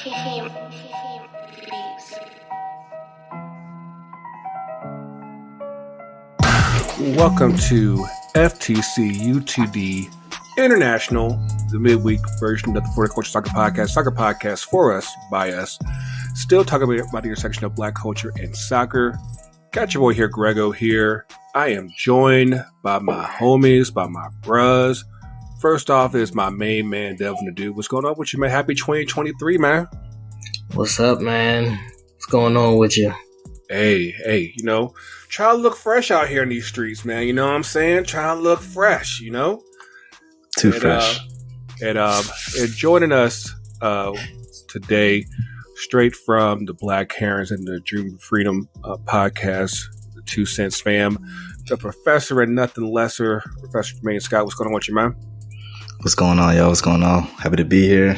Welcome to FTCUTD International, the midweek version of the For the Culture Soccer podcast for us, by us. Still talking about the intersection of Black culture and soccer. Got your boy here, Greggo here. I am joined by my homies, by my bros. First off is my main man, Devin, the dude. What's going on with you, man? Happy 2023, man. What's up, man? What's going on with you? Hey, try to look fresh out here in these streets, man. You know what I'm saying? Try to look fresh, Too fresh. And joining us today, straight from the Black Herons and the Dream of Freedom podcast, the 2 Cents fam, the professor and nothing lesser, Professor Jermaine Scott. What's going on with you, man? What's going on, y'all? What's going on? Happy to be here.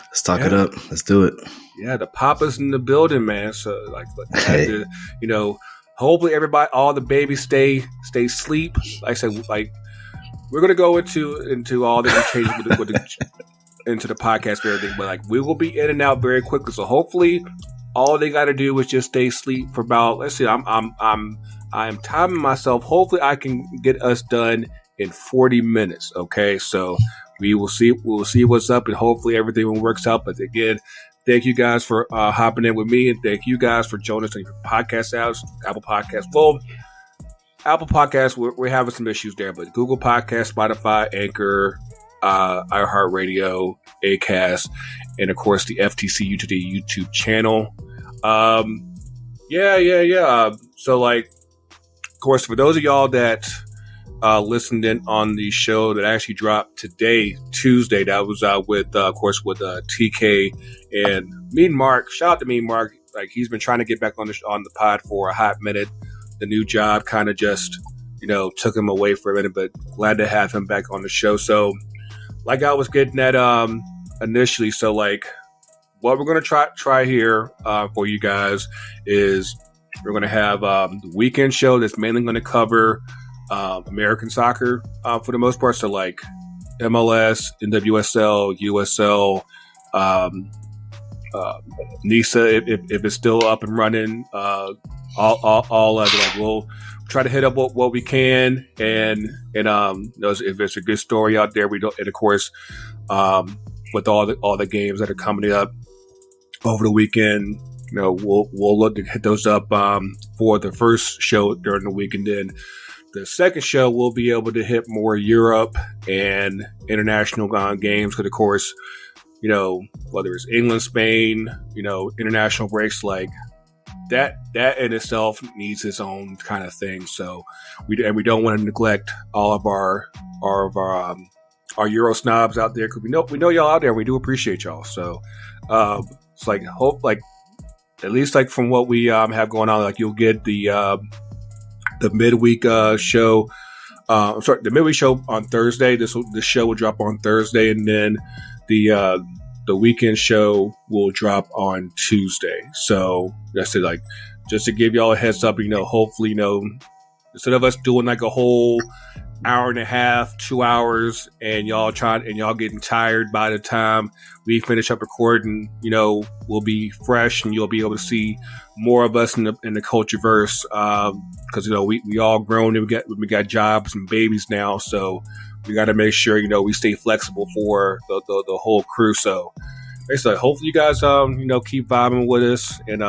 Let's talk it up. Let's do it. Yeah, the papa's in the building, man. So, hopefully everybody, all the babies stay asleep. Like I said, we're gonna go into all the changes into the podcast and everything, but we will be in and out very quickly. So hopefully, all they got to do is just stay asleep for about. Let's see, I'm timing myself. Hopefully, I can get us done in 40 minutes. Okay, so we will see. We'll see what's up, and hopefully everything works out. But again, thank you guys for hopping in with me, and thank you guys for joining us on your podcast apps, Apple Podcasts. Well, Apple Podcasts, we're having some issues there, but Google Podcasts, Spotify, Anchor, iHeartRadio, Acast, and of course the FTCUTD YouTube channel. So, of course, for those of y'all that listened in on the show that actually dropped today, Tuesday, that was with TK and me and Mark. Shout out to me and Mark. He's been trying to get back on the pod for a hot minute. The new job kind of just, took him away for a minute, but glad to have him back on the show. So, like I was getting at initially, so what we're going to try here for you guys is we're going to have the weekend show that's mainly going to cover American soccer for the most part. So MLS, NWSL, USL, NISA if it's still up and running. All of it. We'll try to hit up what we can, and if there's a good story out there, we don't. And of course, with all the games that are coming up over the weekend, we'll look to hit those up for the first show during the week, and then the second show we'll be able to hit more Europe and international games. Because of course, whether it's England, Spain, international breaks that in itself needs its own kind of thing. So we don't want to neglect all of our Euro snobs out there, because we know y'all out there. We do appreciate y'all. So it's hope at least from what we have going on, you'll get the midweek show. The midweek show on Thursday. This show will drop on Thursday, and then the weekend show will drop on Tuesday. So that's it. Just to give y'all a heads up, hopefully, instead of us doing a whole hour and a half, 2 hours, and y'all getting tired by the time we finish up recording, we'll be fresh and you'll be able to see more of us in the cultureverse. Because we all grown and we got jobs and babies now, so we got to make sure we stay flexible for the whole crew. So basically, hopefully you guys keep vibing with us, and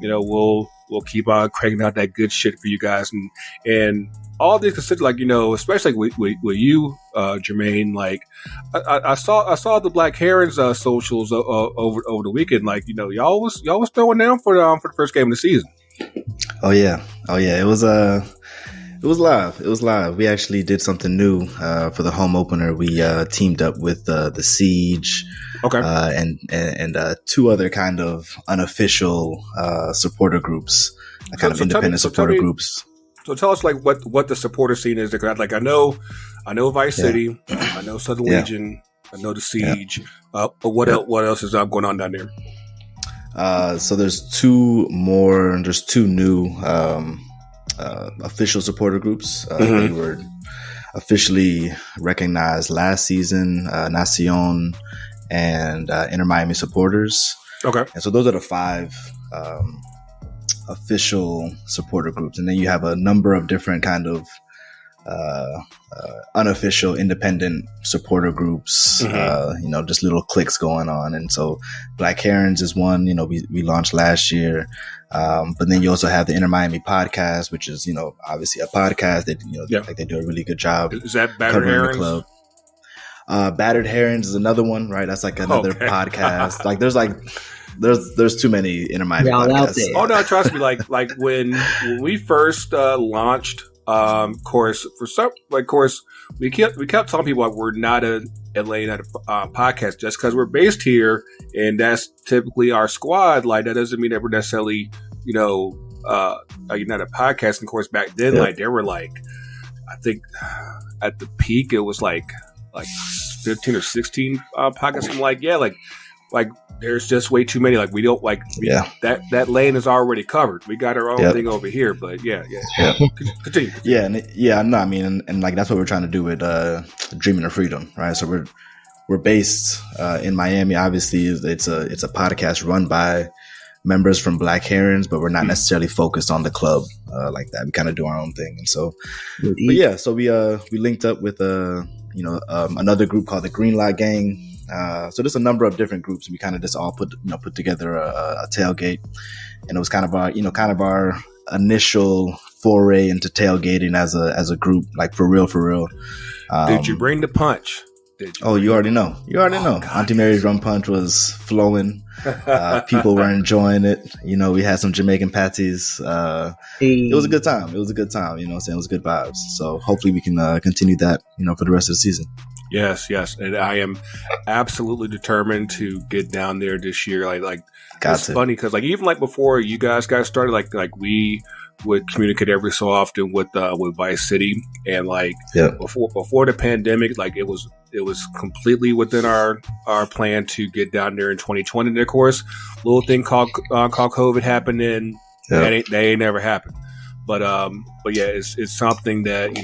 we'll keep on cranking out that good shit for you guys, and all these considered, especially with you, Jermaine. I saw the Black Herons socials over the weekend. Y'all was throwing down for the first game of the season. Oh yeah. It was live. It was live. We actually did something new for the home opener. We teamed up with the Siege, and two other kind of unofficial supporter groups, independent supporter groups. So tell us what the supporter scene is. I know Vice City, I know Southern Legion, I know the Siege. But what else is going on down there? So there's two new official supporter groups. They were officially recognized last season, Nacion and Inter Miami supporters. Okay. And so those are the 5 official supporter groups. And then you have a number of different kind of unofficial independent supporter groups, just little cliques going on. And so Black Herons is one, we launched last year. But then you also have the Inter Miami podcast, which is, obviously a podcast that, like they do a really good job. Is that Battered Herons? The club. Battered Herons is another one, right? That's like another podcast. Like there's too many Inter Miami podcasts. Oh no, trust me. Like when we first launched, of course, we kept telling people like we're not a Atlanta podcast just because we're based here, and that's typically our squad. Like that doesn't mean that we're necessarily, a United podcast. And of course, back then, like there were like, I think at the peak it was like 15 or 16 podcasts. I'm like, like there's just way too many. Like we don't that lane is already covered. We got our own thing over here. But yeah. Continue. And like that's what we're trying to do with Dreaming of Freedom, right? So we're based in Miami. Obviously, it's a podcast run by members from Black Herons, but we're not necessarily focused on the club like that. We kind of do our own thing. And so, so we linked up with another group called the Green Light Gang. So there's a number of different groups. We kind of just all put together a tailgate, and it was kind of our initial foray into tailgating as a group, like for real. Did you bring the punch? You already know. God, Auntie Mary's rum punch was flowing. People were enjoying it. We had some Jamaican patties. It was a good time. It was was good vibes. So hopefully we can continue that, for the rest of the season. Yes. And I am absolutely determined to get down there this year. It's funny because even before you guys got started, like we would communicate every so often with Vice City, and before the pandemic, it was completely within our plan to get down there in 2020. And of course, little thing called COVID happened, and that ain't never happened. But yeah, it's something that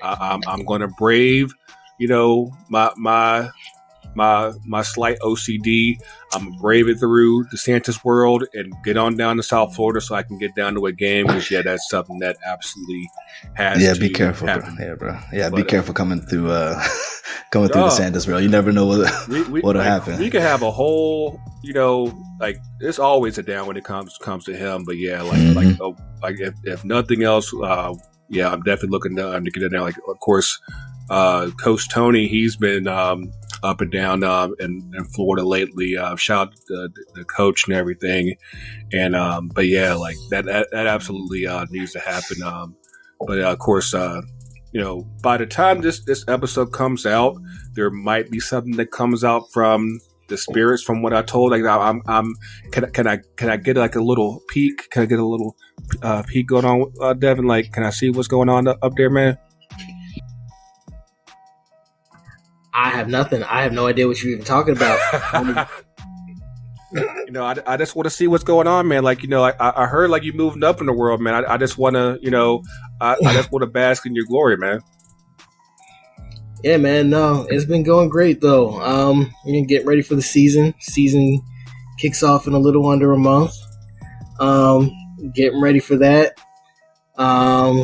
I'm going to brave. My slight OCD. I'm gonna brave it through the Santa's world and get on down to South Florida so I can get down to a game. Because that's something that absolutely has. Yeah, be careful, happen. Bro. Yeah, bro. Yeah, be careful coming through the Santa's world. You never know what'll happen. We could have a whole, it's always a down when it comes to him. But yeah, if nothing else, I'm definitely looking to get in there. Of course. Coach Tony, he's been up and down in Florida lately. Shout out to the coach and everything. And but yeah, that absolutely needs to happen. But of course, by the time this episode comes out, there might be something that comes out from the spirits. From what I told, can I get a little peek? Can I get a little peek going on, Devin? Can I see what's going on up there, man? I have nothing. I have no idea what you're even talking about. I just want to see what's going on, man. I heard you moving up in the world, man. I just want to, I just want to bask in your glory, man. Yeah, man. No, it's been going great though. We're getting ready for the season. Season kicks off in a little under a month. Getting ready for that.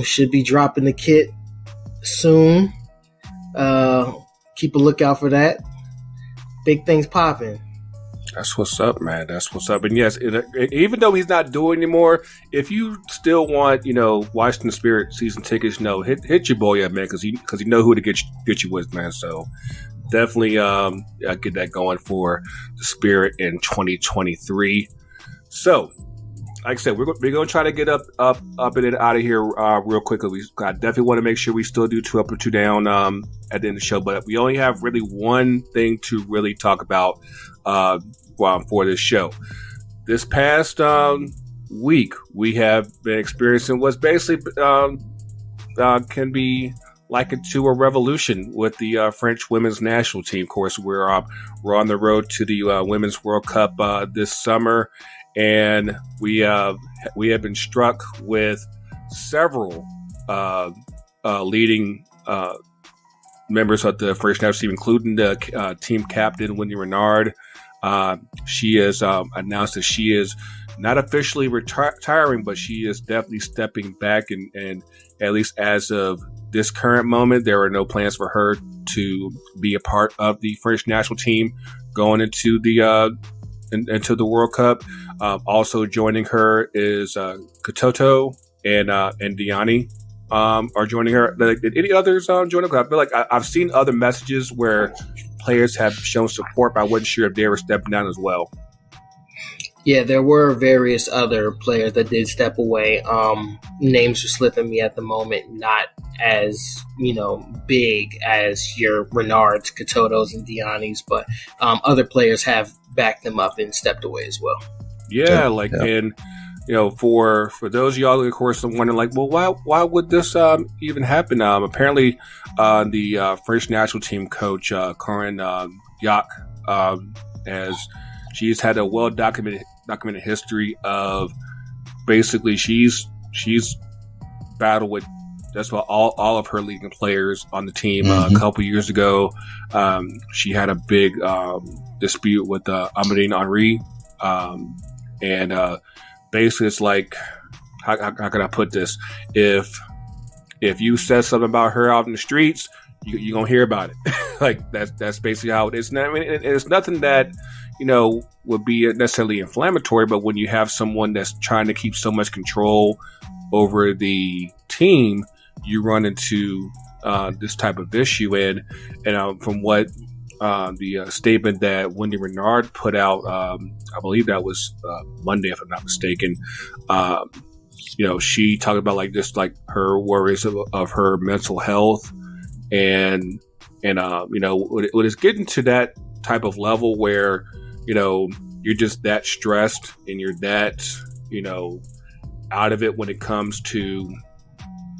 Should be dropping the kit soon. Keep a lookout for that. Big things popping. That's what's up, man. That's what's up. And yes, even though he's not doing anymore, if you still want, Washington Spirit season tickets, hit your boy up, man, because you know who to get you with, man. So definitely get that going for the Spirit in 2023. So, like I said, we're going to try to get up and out of here real quickly. I definitely want to make sure we still do 2 up or 2 down at the end of the show. But we only have really one thing to really talk about for this show. This past week, we have been experiencing what's basically can be likened to a revolution with the French women's national team. Of course, we're on the road to the Women's World Cup this summer. And we have been struck with several leading members of the French national team, including the team captain, Wendie Renard. She has announced that she is not officially retiring, but she is definitely stepping back. And at least as of this current moment, there are no plans for her to be a part of the French national team going into the World Cup. Also joining her is Katoto and Diani are joining her. Did any others join her? I feel like I've seen other messages where players have shown support, but I wasn't sure if they were stepping down as well. Yeah, there were various other players that did step away. Names are slipping me at the moment, not as, big as your Renards, Katotos, and Dianis, but other players have backed them up and stepped away as well. Yeah, and for those of y'all, of course, I'm wondering, well, why would this even happen? Apparently, the French national team coach, Corinne Diacre, she's had a well-documented history of basically she's battled with that's what all of her leading players on the team. A couple years ago, she had a big dispute with Amadine Henry, and basically it's like, how can I put this? If you said something about her out in the streets, you're gonna hear about it. That's basically how it is. And I mean, it's nothing that would be necessarily inflammatory, but when you have someone that's trying to keep so much control over the team, you run into this type of issue. And from what the statement that Wendie Renard put out, I believe that was Monday, if I'm not mistaken. She talked about just her worries of her mental health, and when it's getting to that type of level where you're just that stressed and you're that out of it when it comes to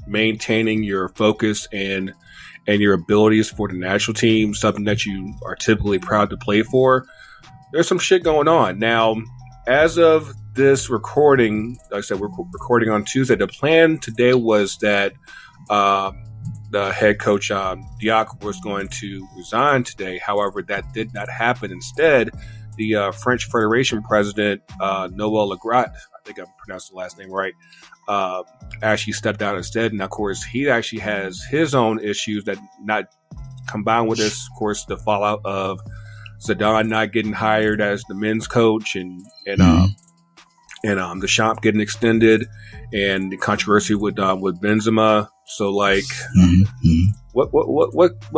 maintaining your focus and your abilities for the national team, something that you are typically proud to play for. There's some shit going on now. As of this recording, like I said, we're recording on Tuesday. The plan today was that the head coach Diacre was going to resign today. However, that did not happen. Instead, the French Federation president, Noël Le Grat, I think I pronounced the last name right, actually stepped down instead. And of course, he actually has his own issues that not combined with this, of course, the fallout of Zidane not getting hired as the men's coach and the shop getting extended, and the controversy with Benzema. So what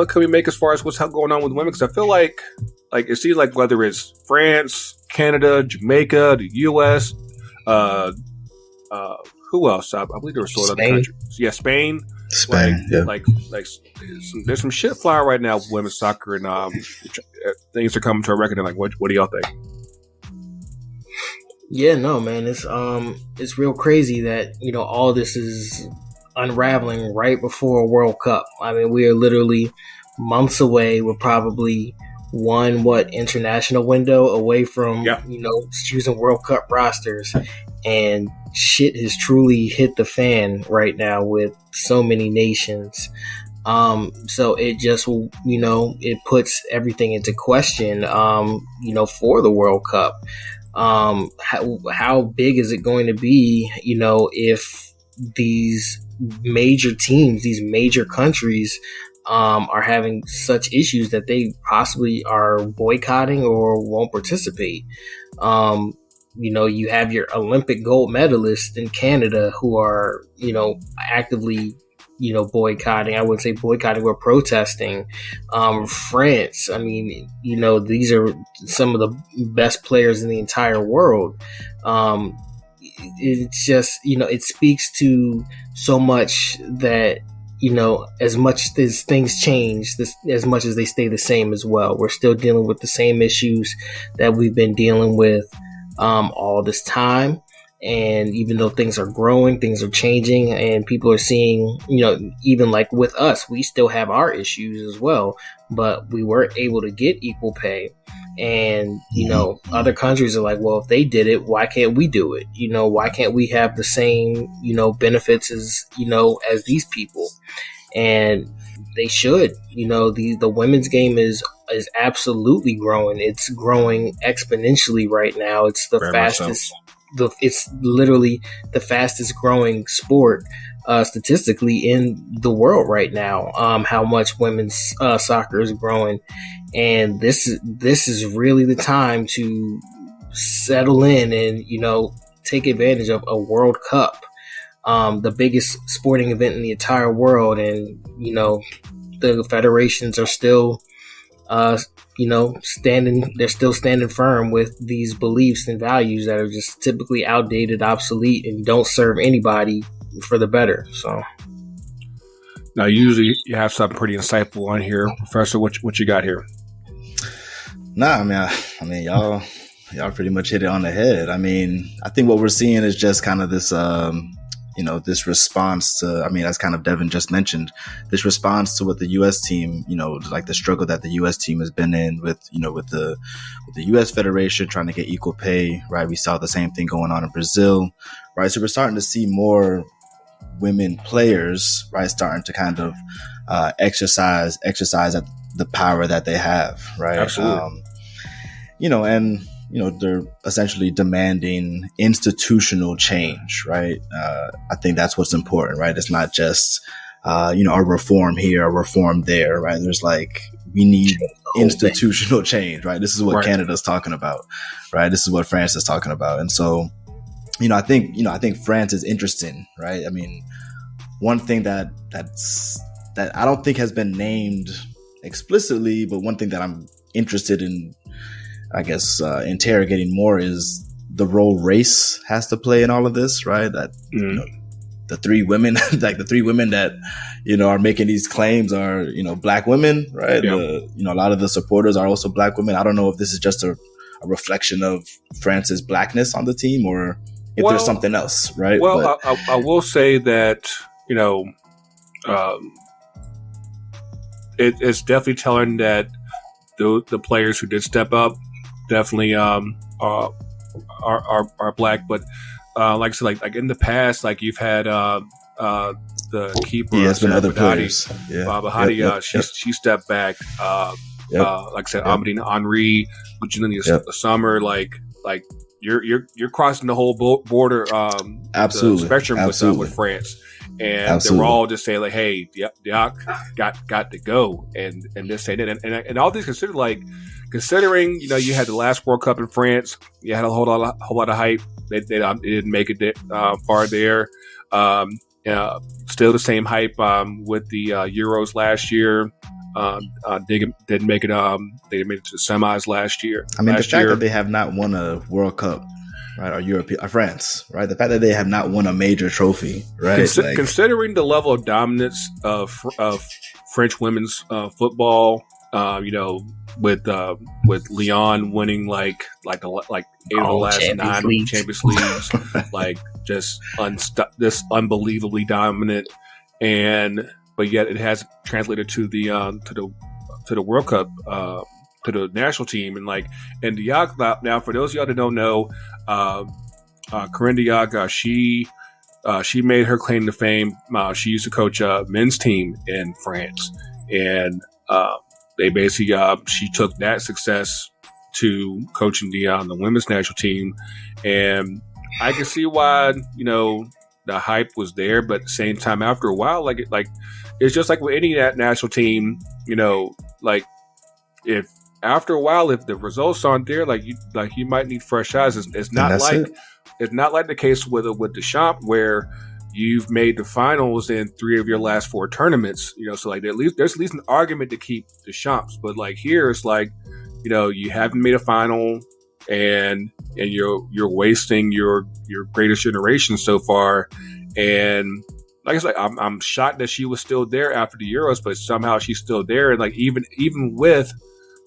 can we make as far as what's going on with women? Because I feel like it seems like whether it's France, Canada, Jamaica, the U.S., who else? I believe there were sort of other countries. Yeah, Spain. There's some shit flying right now with women's soccer, and things are coming to a record. And what do y'all think? Yeah, no, man, it's real crazy that all this is unraveling right before a World Cup. I mean, we are literally months away. We're probably one international window away from choosing World Cup rosters, and shit has truly hit the fan right now with so many nations. So it just it puts everything into question for the World Cup. How big is it going to be if these major teams, these major countries are having such issues that they possibly are boycotting or won't participate? You have your Olympic gold medalists in Canada who are, actively, boycotting. I wouldn't say boycotting, but protesting. France, I mean, these are some of the best players in the entire world. It's just, it speaks to so much that, as much as things change, as much as they stay the same as well. We're still dealing with the same issues that we've been dealing with all this time. And even though things are growing, things are changing, and people are seeing, even like with us, we still have our issues as well, but we were able to get equal pay. And, other countries are like, well, if they did it, why can't we do it? Why can't we have the same, benefits as, as these people? And they should. The women's game is absolutely growing. It's growing exponentially right now. It's the fastest. It's literally the fastest growing sport statistically in the world right now. How much women's soccer is growing, and this is really the time to settle in and take advantage of a World Cup, the biggest sporting event in the entire world, and the federations are still they're still standing firm with these beliefs and values that are just typically outdated, obsolete, and don't serve anybody for the better. So now, usually you have something pretty insightful on here, Professor. What you got here? Nah, I mean, y'all pretty much hit it on the head. I mean, I think what we're seeing is just kind of this, this response to, as kind of Devin just mentioned, this response to what the U.S. team, like the struggle that the U.S. team has been in with the U.S. Federation trying to get equal pay, right? We saw the same thing going on in Brazil, right? So we're starting to see more women players, right, starting to kind of exercise the power that they have, right? Absolutely. They're essentially demanding institutional change, right? I think that's what's important, right? It's not just, a reform here, a reform there, right? There's we need institutional change, right? This is what Canada's talking about, right? This is what France is talking about. And so, I think France is interesting, right? I mean, one thing that I don't think has been named explicitly, but one thing that I'm interested in, I guess, interrogating more is the role race has to play in all of this, right? That, the three women, the three women that, are making these claims are, Black women, right? Yeah. A lot of the supporters are also Black women. I don't know if this is just a reflection of France's Blackness on the team or if there's something else, right? Well, I will say that, it's definitely telling that the players who did step up definitely are Black, but like I said, like in the past, like you've had the keeper, it's been other players. Bahati, she stepped back. Like I said, Amandine Henry, Virginia Summer, like you're crossing the whole border, absolutely, the spectrum with France. And they were all just saying like, "Hey, Diacre got to go," and this and it, and all these considering you had the last World Cup in France, you had a whole lot of hype. They didn't make it far there. Still the same hype with the Euros last year. Didn't make it. They didn't make it to the semis last year. I mean, the fact that they have not won a World Cup, right, or France, right? The fact that they have not won a major trophy, right? Considering the level of dominance of French women's football, with Lyon winning like 8 of the last 9 Champions Leagues, like just this unbelievably dominant, but yet it has translated to the World Cup, to the national team, and Diacre. Now, for those of y'all that don't know, Corinne Diacre, she made her claim to fame. She used to coach a men's team in France, and they basically she took that success to coaching the women's national team, and I can see why the hype was there, but at the same time, after a while, it's just like with any national team, if after a while, if the results aren't there, you might need fresh eyes. It's not like the case with Deschamps, where you've made the finals in 3 of your last 4 tournaments. So there's at least an argument to keep Deschamps. But here it's you haven't made a final, and you're wasting your greatest generation so far. And like I said, I'm shocked that she was still there after the Euros, but somehow she's still there. And even with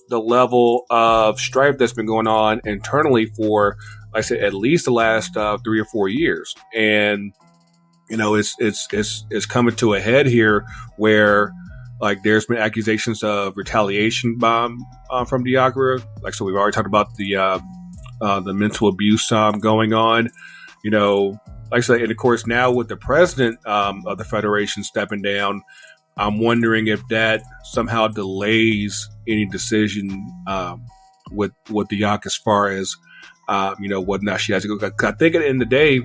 the level of strife that's been going on internally for, like I said, at least the last 3 or 4 years, and it's coming to a head here where there's been accusations of retaliation from Diacre. So we've already talked about the mental abuse going on. Like I said, and of course now with the president of the federation stepping down, I'm wondering if that somehow delays any decision with Diacre as far as whether or not she has to go. 'Cause I think at the end of the day,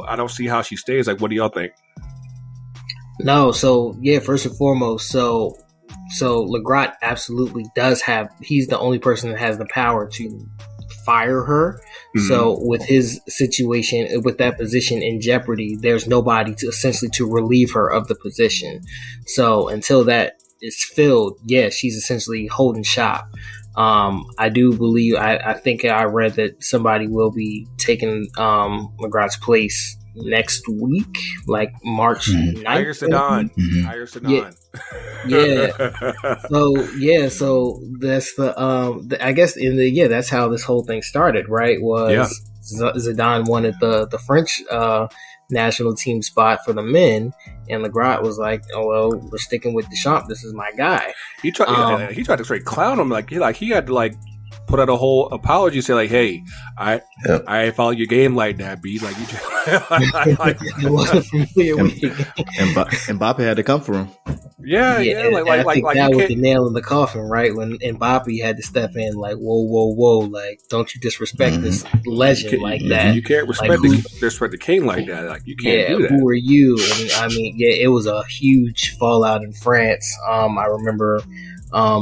I don't see how she stays. Like, what do y'all think? No, so yeah, first and foremost, so LeGrot absolutely does have. He's the only person that has the power to fire her. Mm-hmm. So with his situation, with that position in jeopardy, there's nobody to essentially to relieve her of the position. So until that is filled, yeah, she's essentially holding shop. I do believe, I think I read that somebody will be taking LeGrot's place next week, like March 9th. Hire Sedan. Hire Sedan. Yeah. So that's the I guess that's how this whole thing started, right? Zidane wanted the French national team spot for the men, and LeGrot was like, "Oh well, we're sticking with Deschamps. This is my guy." He tried to straight clown him, like he had to put out a whole apology, say like, "Hey, I follow your game like that, B." Like you just it wasn't familiar with you. Mbappe had to come for him. Yeah. I think that was the nail in the coffin, right? When Mbappe had to step in, like, whoa, like, don't you disrespect this legend like that? You can't respect the king like that. Like, you can't do that. Who are you? And I mean, it was a huge fallout in France. I remember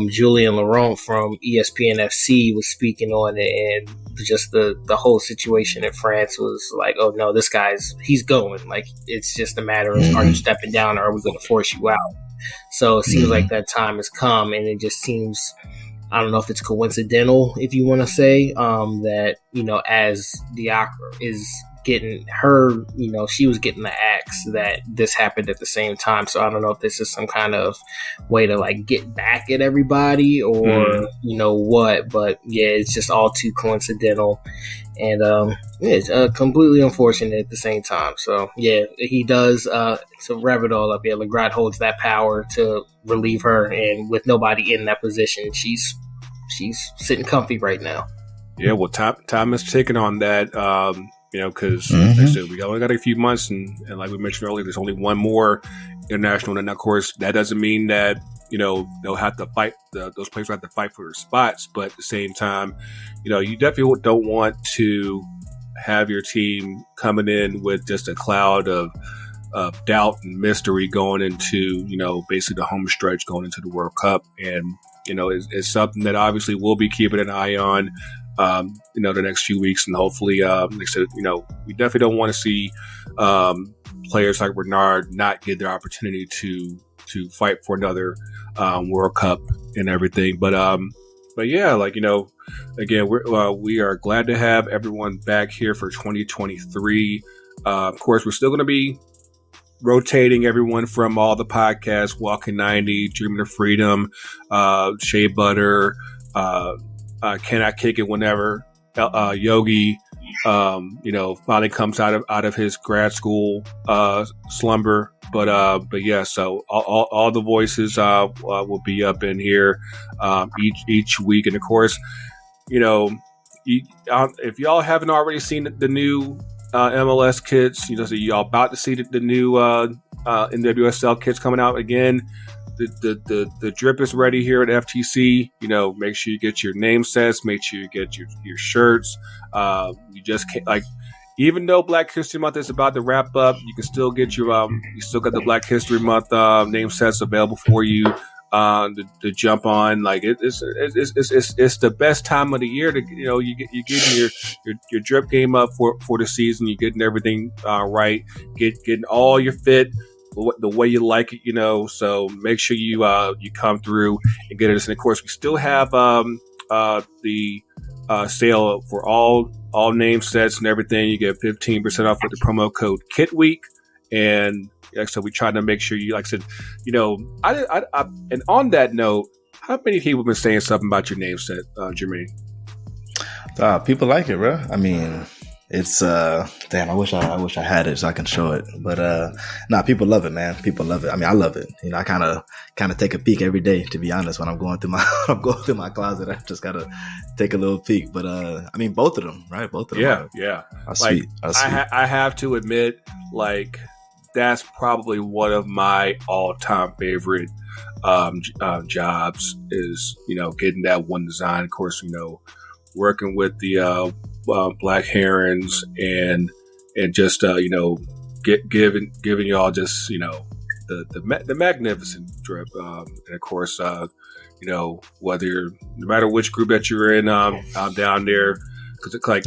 Julien Laurent from ESPN FC was speaking on it, and just the whole situation in France was like, oh no, he's going. Like, it's just a matter of, are you stepping down or are we going to force you out? So it seems like that time has come, and it just seems, I don't know if it's coincidental, if you want to say, that, as Diacre is getting her, she was getting the axe, that this happened at the same time. So I don't know if this is some kind of way to get back at everybody or, what, but yeah, it's just all too coincidental. And it's completely unfortunate at the same time. So yeah, he does. To wrap it all up, yeah, LeGrot holds that power to relieve her, and with nobody in that position, she's sitting comfy right now. Yeah, well, time is ticking on that. Because like I said, we only got a few months, and like we mentioned earlier, there's only one more international, and of course, that doesn't mean that they'll have to fight. Those players will have to fight for their spots, but at the same time, you definitely don't want to have your team coming in with just a cloud of doubt and mystery going into basically the home stretch going into the World Cup, and it's something that obviously we'll be keeping an eye on. The next few weeks, and hopefully, like I said, we definitely don't want to see players like Renard not get their opportunity to fight for another World Cup and everything. But yeah, again, we are glad to have everyone back here for 2023. Of course, we're still going to be rotating everyone from all the podcasts: Walking 90, Dreaming of Freedom, Shea Butter. Can I Kick It Whenever Yogi, finally comes out of his grad school slumber. But yeah, so all the voices will be up in here each week, and of course, if y'all haven't already seen the new MLS kits, so y'all about to see the new NWSL kits coming out again. The drip is ready here at FTC. Make sure you get your name sets. Make sure you get your shirts. You just can't, even though Black History Month is about to wrap up, you can still get your you still got the Black History Month name sets available for you to jump on. It's the best time of the year to you getting your drip game up for the season. You're getting everything right. Getting all your fit the way you like it, so make sure you come through and get it. And of course, we still have the sale for all name sets and everything. You get 15% off with the promo code KITWEEK. And so we try to make sure you, like I said, I and on that note, how many people have been saying something about your name set, Jermaine? People like it, bro. I mean, it's damn. I wish I had it so I can show it. But people love it, man. People love it. I mean, I love it. I kind of take a peek every day, to be honest. When I'm going through my closet, I just gotta take a little peek. But I mean, both of them, right? Both of them. Yeah. Are sweet. I have to admit, that's probably one of my all-time favorite jobs is, getting that one design. Of course, working with the Black Herons and just, giving y'all just, the magnificent drip. And of course, no matter which group that you're in, I'm down there. Cause I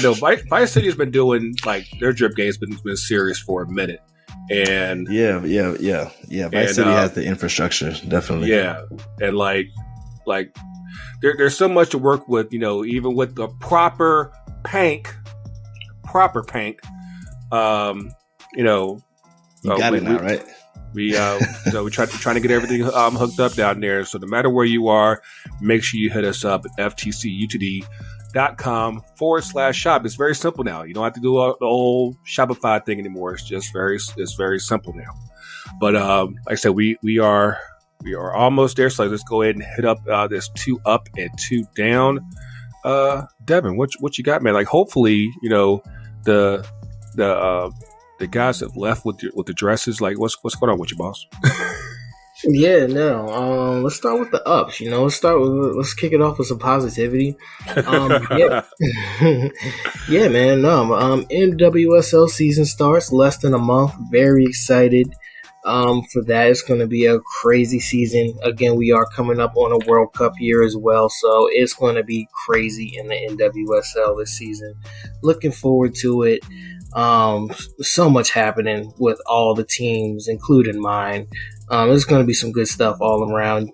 know Vice City has been doing their drip game's been serious for a minute. And yeah. Vice City has the infrastructure, definitely. Yeah. And there's so much to work with, even with the proper pank. You got it now, right? We trying to get everything hooked up down there. So no matter where you are, make sure you hit us up at FTCUTD.com/shop. It's very simple now. You don't have to do the old Shopify thing anymore. It's very simple now. But like I said, we are almost there. So let's go ahead and hit up this 2 up and 2 down. Devin, what you got, man? Hopefully, the guys that left with the dresses, what's going on with you, boss? Yeah, no. Let's start with the ups. Let's kick it off with some positivity. Yeah, yeah, man. No, NWSL season starts less than a month. Very excited for that. It's going to be a crazy season. Again, we are coming up on a World Cup year as well, so it's going to be crazy in the NWSL this season. Looking forward to it. So much happening with all the teams, including mine. There's going to be some good stuff all around.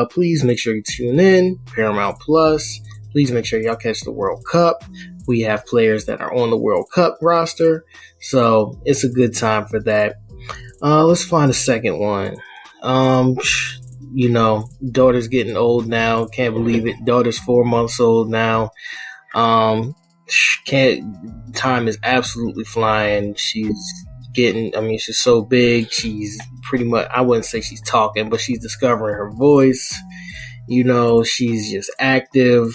Please make sure you tune in. Paramount Plus. Please make sure y'all catch the World Cup. We have players that are on the World Cup roster, so it's a good time for that. Let's find a second one. Daughter's getting old now. Can't believe it. Daughter's 4 months old now. Time is absolutely flying. She's so big. She's pretty much, I wouldn't say she's talking, but she's discovering her voice. She's just active.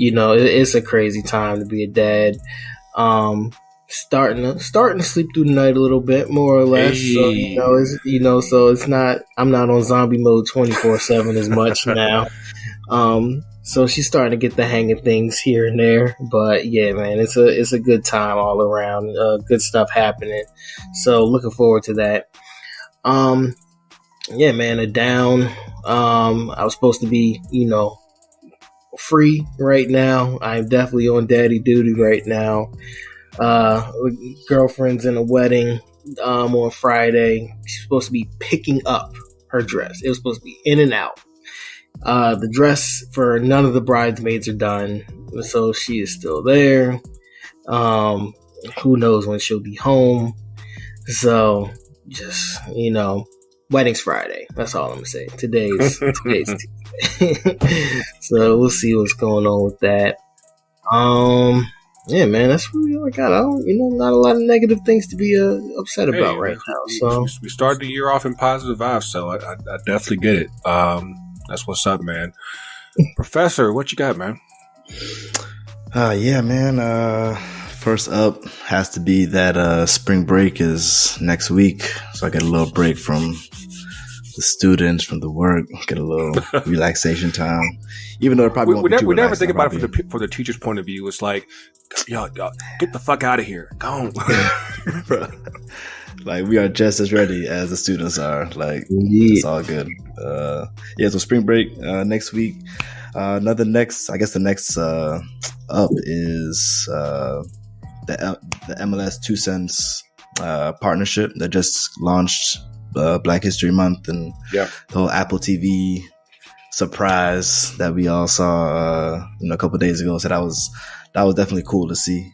It's a crazy time to be a dad. Starting to sleep through the night a little bit, more or less. Hey. So, so it's not, I'm not on zombie mode 24/7 as much now. So she's starting to get the hang of things here and there, but yeah, man, it's a good time all around. Good stuff happening. So looking forward to that. Yeah, man, a down. I was supposed to be, free right now. I'm definitely on daddy duty right now. Girlfriend's in a wedding, on Friday. She's supposed to be picking up her dress. It was supposed to be in and out. The dress for none of the bridesmaids are done, so she is still there. Who knows when she'll be home? So just, wedding's Friday. That's all I'm gonna say. Today's Tuesday. So we'll see what's going on with that. Yeah, man, that's really all I got. Not a lot of negative things to be upset about right now. So we started the year off in positive vibes, so I definitely get it. That's what's up, man. Professor, what you got, man? Yeah, man. First up has to be that spring break is next week, so I get a little break from the students, from the work, get a little relaxation time. Even though it probably won't be too we never think relaxing, about it from the teacher's point of view. It's like, yo, get the fuck out of here. Go on. We are just as ready as the students are. It's all good. So spring break next week. The next up is the MLS 2 Cents partnership that just launched Black History Month, and the whole Apple TV surprise that we all saw a couple of days ago. So that was definitely cool to see.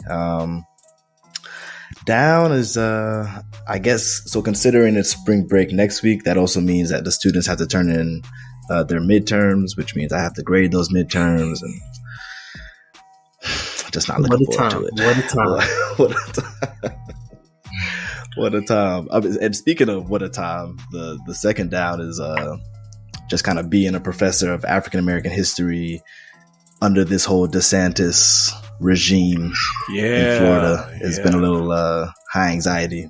Down is I guess so, considering it's spring break next week, that also means that the students have to turn in their midterms, which means I have to grade those midterms, and just not looking forward to it. What a time. What a time. And speaking of what a time, the second down is just kind of being a professor of African American history under this whole DeSantis regime in Florida. It's been a little high anxiety.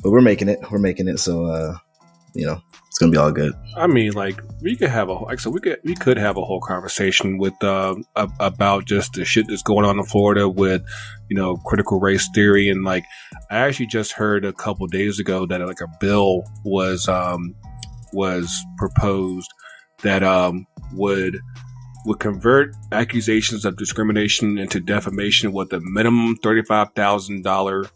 but we're making it. We're making it. So, it's gonna be all good. I mean, like we could have we could have a whole conversation with about just the shit that's going on in Florida with critical race theory, and like I actually just heard a couple days ago that like a bill was proposed that would convert accusations of discrimination into defamation with a minimum $35,000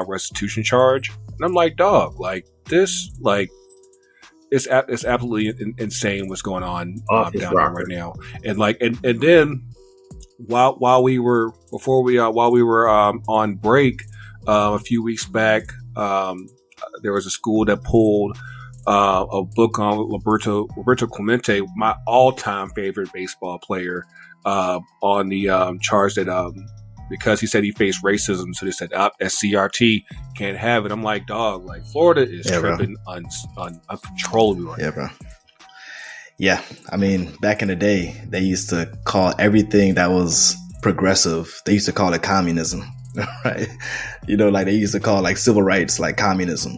restitution charge. And I'm like, dog, like this, like. It's absolutely insane what's going on down there right now, and like and then while we were on break a few weeks back, there was a school that pulled a book on Roberto Clemente, my all-time favorite baseball player, on the charge that because he said he faced racism, so they said SCRT can't have it. I'm like, dog, like Florida is tripping uncontrollably right now. Bro. Yeah, I mean, back in the day, they used to call everything that was progressive, they used to call it communism, right? Like they used to call like civil rights like communism,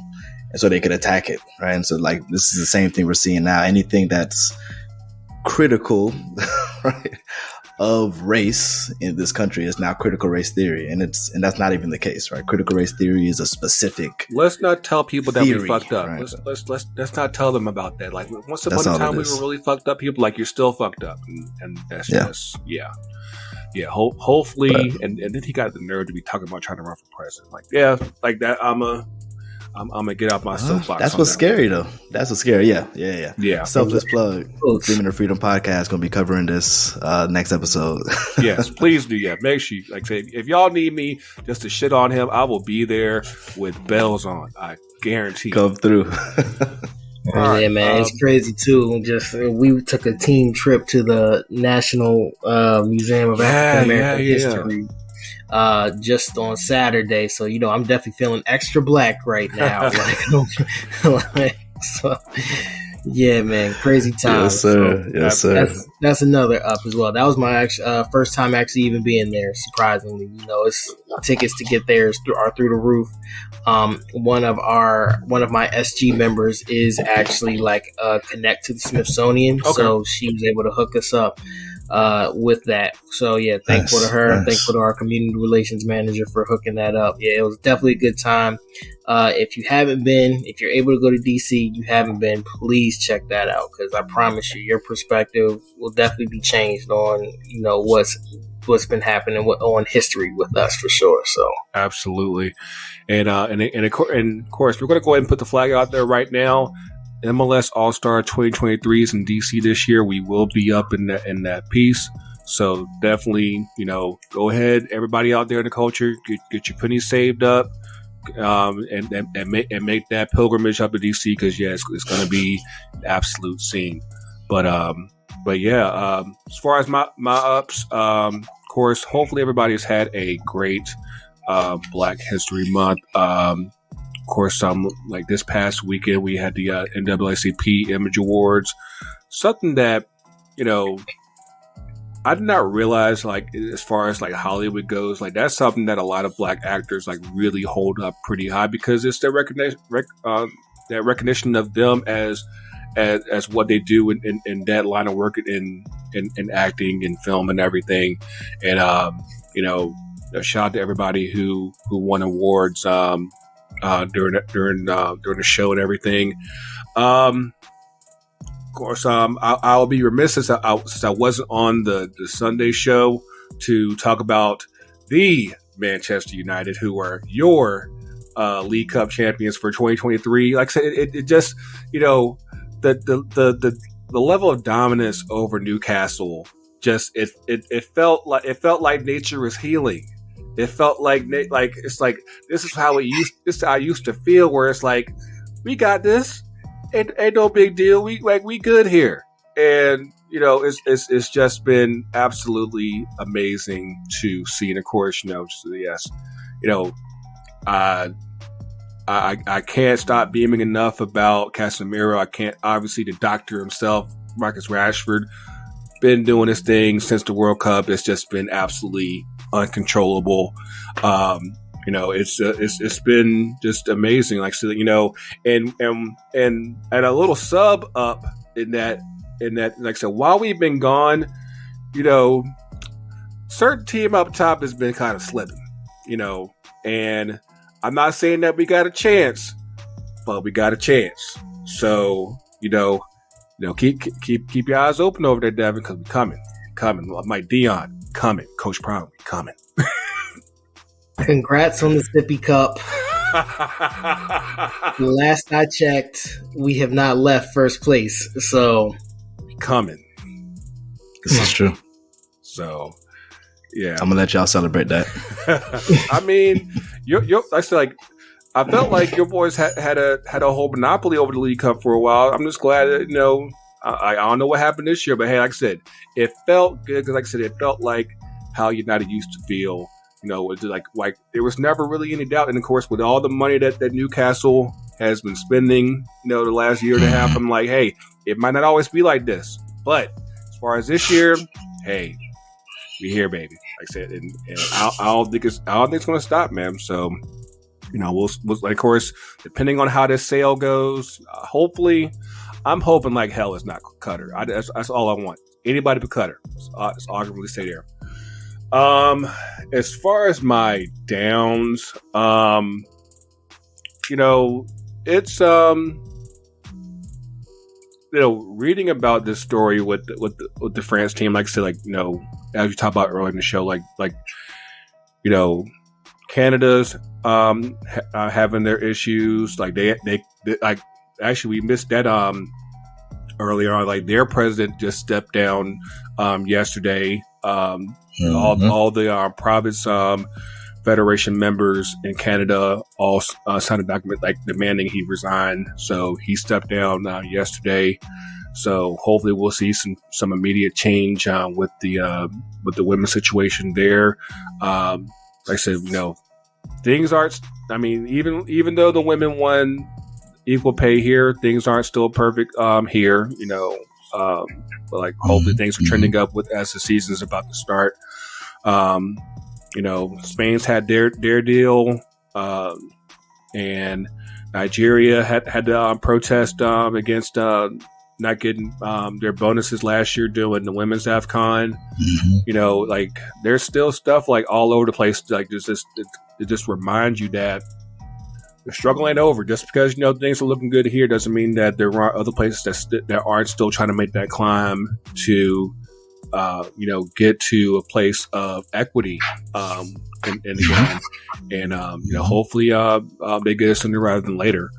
and so they could attack it, right? And so like this is the same thing we're seeing now. Anything that's critical, right, of race in this country is now critical race theory, and that's not even the case, right? Critical race theory is a specific. Let's not tell people theory, that we fucked up. Right? Let's not tell them about that. Like once upon a time we were really fucked up. People like you're still fucked up, and that's just hopefully, and then he got the nerve to be talking about trying to run for president. Like like that. I'm gonna get out my soapbox. That's what's scary, though. That's what's scary. Yeah. Selfless plug. Dreaming of Freedom podcast gonna be covering this next episode. Yes, please do. Yeah, make sure. Like, say if y'all need me just to shit on him, I will be there with bells on. I guarantee. Come through. Yeah, man, it's crazy too. Just we took a team trip to the National Museum of African American History. Just on Saturday, so I'm definitely feeling extra black right now. So, yeah, man, crazy time. Yes, sir. So yes, sir. That's another up as well. That was my first time actually even being there. Surprisingly, it's tickets to get there are through the roof. One of my SG members is actually connect to the Smithsonian, so she was able to hook us up with that. So yeah, thankful to her. Nice. Thankful to our community relations manager for hooking that up. Yeah, it was definitely a good time. If you haven't been, if you're able to go to DC, you haven't been, please check that out, because I promise you, your perspective will definitely be changed on what's been happening on history with us for sure. So absolutely, and of course, we're going to go ahead and put the flag out there right now. MLS All-Star 2023 is in DC this year. We will be up in that piece. So definitely, go ahead, everybody out there in the culture, get your pennies saved up, and make that pilgrimage up to DC, because it's going to be an absolute scene. But yeah, as far as my ups, of course, hopefully everybody's had a great Black History Month. Of course, like this past weekend, we had the NAACP Image Awards, something that, I did not realize, like, as far as like Hollywood goes, like that's something that a lot of Black actors like really hold up pretty high, because it's their recognition of them as what they do in that line of work in acting and film and everything. And, shout out to everybody who won awards, during the show and everything. Of course, I'll be remiss since I wasn't on the Sunday show to talk about the Manchester United, who are your League Cup champions for 2023. Like I said, it just the level of dominance over Newcastle, just it felt like nature was healing. It felt like it's like this is how I used to feel, where it's like, we got this, ain't no big deal, we good here. And it's just been absolutely amazing to see. And of course, I can't stop beaming enough about Casemiro. I can't, obviously the doctor himself, Marcus Rashford, been doing this thing since the World Cup. It's just been absolutely uncontrollable. it's been just amazing. Like, so, and at a little sub up in that, like I said, while we've been gone, certain team up top has been kind of slipping, and I'm not saying that we got a chance, but we got a chance. So, keep your eyes open over there, Devin, because we're coming. Mike Dion, coming. Coach Brown, coming. Congrats on the Sippy Cup. Last I checked, we have not left first place. So, coming. This is true. So, yeah, I'm gonna let y'all celebrate that. I mean, I said, like, I felt like your boys had a whole monopoly over the League Cup for a while. I'm just glad that, I don't know what happened this year, but hey, like I said, it felt good because, like I said, it felt like how United used to feel. It's like there was never really any doubt. And of course, with all the money that Newcastle has been spending, the last year and a half, I'm like, hey, it might not always be like this, but as far as this year, hey, we here, baby. Like I said, and I don't think it's going to stop, man. So, we'll of course, depending on how this sale goes, hopefully, I'm hoping like hell it's not Qatar. That's all I want. Anybody but Qatar. That's all I can really say there. As far as my downs, it's reading about this story with the France team, like I said, as you talked about earlier in the show, Canada's having their issues, like they like actually we missed that earlier on, like their president just stepped down yesterday. All the province federation members in Canada all signed a document like demanding he resign. So he stepped down yesterday. So hopefully we'll see some immediate change with the women's situation there. Like I said, things aren't. I mean, even though the women won equal pay here, things aren't still perfect here. But like hopefully things are trending up as the season's about to start. Spain's had their deal, and Nigeria had to protest against not getting their bonuses last year doing the women's AFCON. There's still stuff like all over the place. Like it just reminds you that the struggle ain't over. Just because things are looking good here doesn't mean that there aren't other places that aren't still trying to make that climb to get to a place of equity in the game. And hopefully they get it sooner rather than later.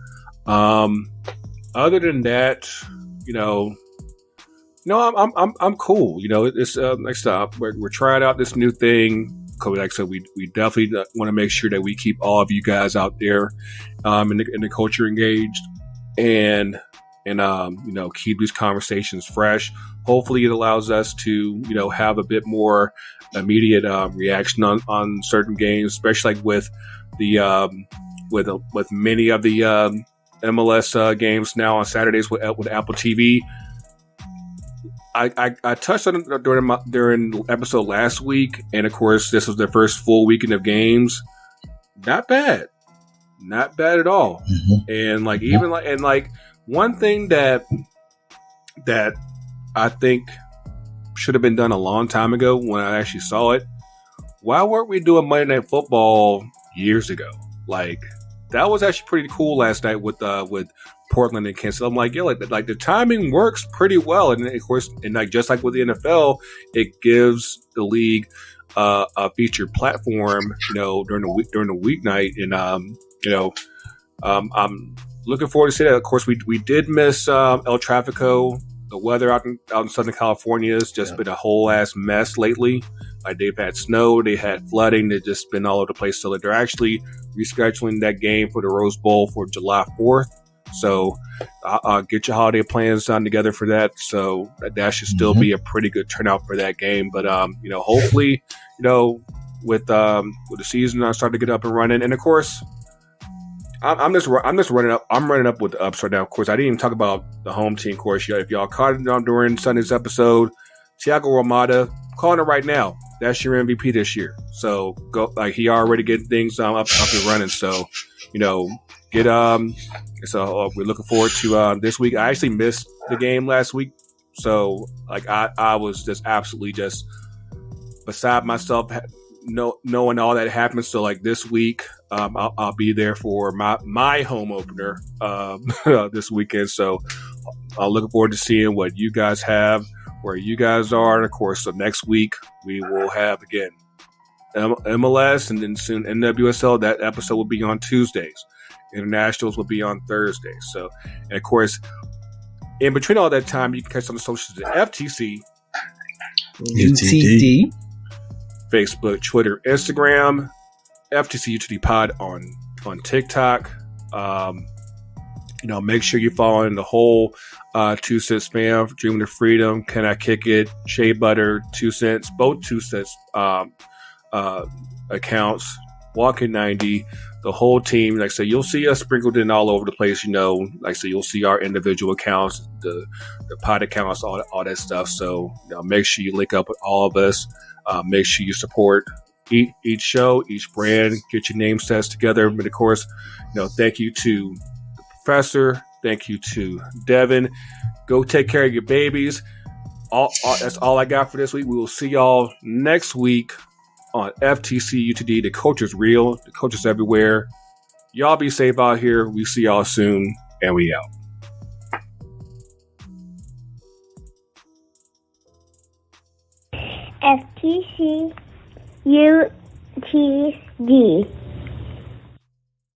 Other than that, I'm cool. It's next stop. We're trying out this new thing. Like I said, we definitely want to make sure that we keep all of you guys out there in the culture engaged and keep these conversations fresh. Hopefully it allows us to, have a bit more immediate reaction on certain games, especially like with the with many of the MLS games now on Saturdays with Apple TV. I touched on it during the episode last week, and of course, this was the first full weekend of games. Not bad at all. And one thing that I think should have been done a long time ago when I actually saw it. Why weren't we doing Monday Night Football years ago? Like that was actually pretty cool last night with Portland and Kansas. I'm like, the timing works pretty well, and of course, just like with the NFL, it gives the league a featured platform, during the weeknight, and I'm looking forward to see that. Of course, we did miss El Tráfico. The weather out in Southern California has just been a whole ass mess lately. Like they've had snow, they had flooding, they've just been all over the place. So they're actually rescheduling that game for the Rose Bowl for July 4th. So get your holiday plans done together for that. So that should still be a pretty good turnout for that game. But hopefully, with the season starting to get up and running, and of course, I'm just running up. I'm running up with the ups right now. Of course, I didn't even talk about the home team. Of course, if y'all caught it during Sunday's episode, Thiago Almada calling it right now. That's your MVP this year. So go, like, he already getting things up and running. So, get So we're looking forward to this week. I actually missed the game last week, so like I was just absolutely just beside myself, knowing all that happened. So like this week, I'll be there for my home opener this weekend. So I'm looking forward to seeing what you guys have, where you guys are, and of course, so next week we will have again MLS and then soon NWSL. That episode will be on Tuesdays. Internationals will be on Thursday. So, and of course, in between all that time, you can catch on the socials at FTC, UTD, Facebook, Twitter, Instagram, FTC UTD Pod on TikTok. Make sure you're following the whole 2 Cents Spam, Dreaming of Freedom, Can I Kick It, Shea Butter, 2 Cents, both 2 Cents accounts, Walking 90. The whole team, like I say, you'll see us sprinkled in all over the place, like I say, you'll see our individual accounts, the pod accounts, all that stuff. So, make sure you link up with all of us. Make sure you support each show, each brand, get your name sets together. But of course, thank you to the professor. Thank you to Devin. Go take care of your babies. That's all I got for this week. We will see y'all next week on FTC UTD. The coach is real. The coach is everywhere. Y'all be safe out here. We see y'all soon, and we out. FTC UTD.